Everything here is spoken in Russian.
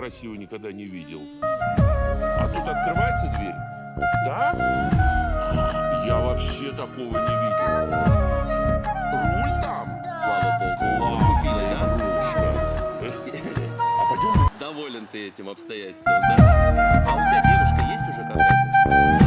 красивой никогда не видел. А тут открывается дверь. Да? Я вообще такого не видел. Руль там? Слава богу. Классная игрушка. А пойдем? Доволен ты этим обстоятельством, да? А у тебя девушка есть уже какая-то?